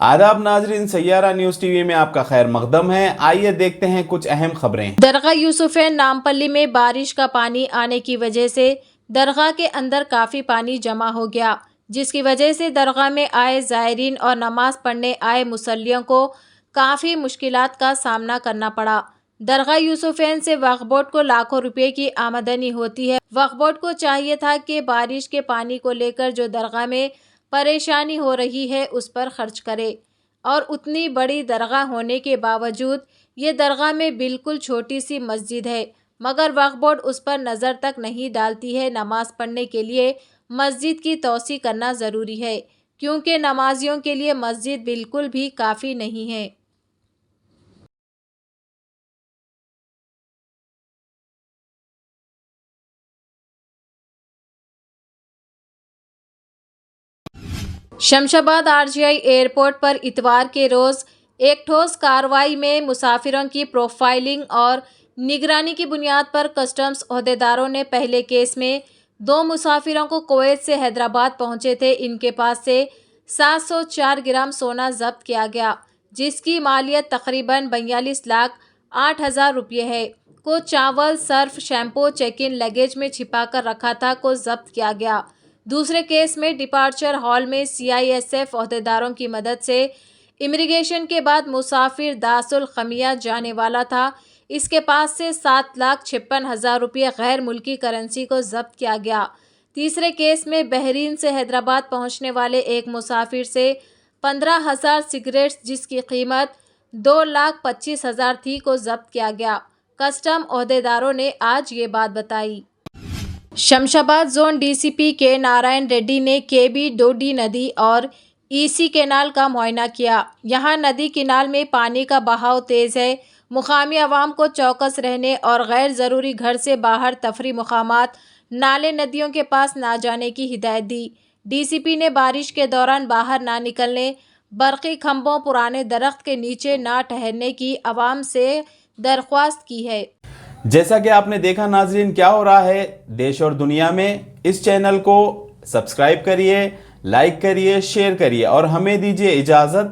आदाब नाजरीन, Saiyaara news TV में आपका खैर मकदम है। आइए देखते हैं कुछ अहम खबरें। दरगाह यूसुफैन नामपल्ली में बारिश का पानी आने की वजह से दरगाह के अंदर काफ़ी पानी जमा हो गया, जिसकी वजह से दरगाह में आए ज़ायरीन और नमाज पढ़ने आए मुसल्लियों को काफ़ी मुश्किलात का सामना करना पड़ा। दरगाह यूसुफैन से वक्फ बोर्ड को लाखों रुपए की आमदनी होती है। वक्फ बोर्ड को चाहिए था कि बारिश के पानी को लेकर जो दरगाह में परेशानी हो रही है उस पर खर्च करे, और उतनी बड़ी दरगाह होने के बावजूद ये दरगाह में बिल्कुल छोटी सी मस्जिद है, मगर वक्फ बोर्ड उस पर नज़र तक नहीं डालती है। नमाज पढ़ने के लिए मस्जिद की तोसी करना ज़रूरी है, क्योंकि नमाजियों के लिए मस्जिद बिल्कुल भी काफ़ी नहीं है। शमशाबाद आरजीआई एयरपोर्ट पर इतवार के रोज़ एक ठोस कार्रवाई में मुसाफिरों की प्रोफाइलिंग और निगरानी की बुनियाद पर कस्टम्स ओहदेदारों ने पहले केस में 2 मुसाफिरों को कुवैत से हैदराबाद पहुंचे थे। इनके पास से 704 ग्राम सोना जब्त किया गया, जिसकी मालियत तकरीबन 42,08,000 रुपये है। को चावल, Surf, shampoo check in luggage में छिपा कर रखा था को जब्त किया गया। दूसरे केस में डिपार्चर हॉल में सीआईएसएफ ओहदेदारों की मदद से इमिग्रेशन के बाद मुसाफिर दासुल खमिया जाने वाला था। इसके पास से 7,56,000 रुपये गैर मुल्की करेंसी को जब्त किया गया। तीसरे केस में बहरीन से हैदराबाद पहुंचने वाले एक मुसाफिर से 15,000 सिगरेट्स, जिसकी कीमत 2,25,000 थी, को जब्त किया गया। कस्टम ओहदेदारों ने आज ये बात बताई। शमशाबाद जोन डीसीपी के नारायण रेड्डी ने केबी डोडी नदी और ईसी केनाल का मुआयना किया। यहाँ नदी किनाल में पानी का बहाव तेज़ है। मुकामी अवाम को चौकस रहने और गैर ज़रूरी घर से बाहर तफरी मुकामात, नाले, नदियों के पास ना जाने की हिदायत दी। डीसीपी ने बारिश के दौरान बाहर ना निकलने, बरक़ी खंभों, पुराने दरख्त के नीचे ना ठहरने की अवाम से दरख्वास्त की है। जैसा कि आपने देखा नाजरीन, क्या हो रहा है देश और दुनिया में। इस चैनल को सब्सक्राइब करिए, लाइक करिए, शेयर करिए और हमें दीजिए इजाज़त।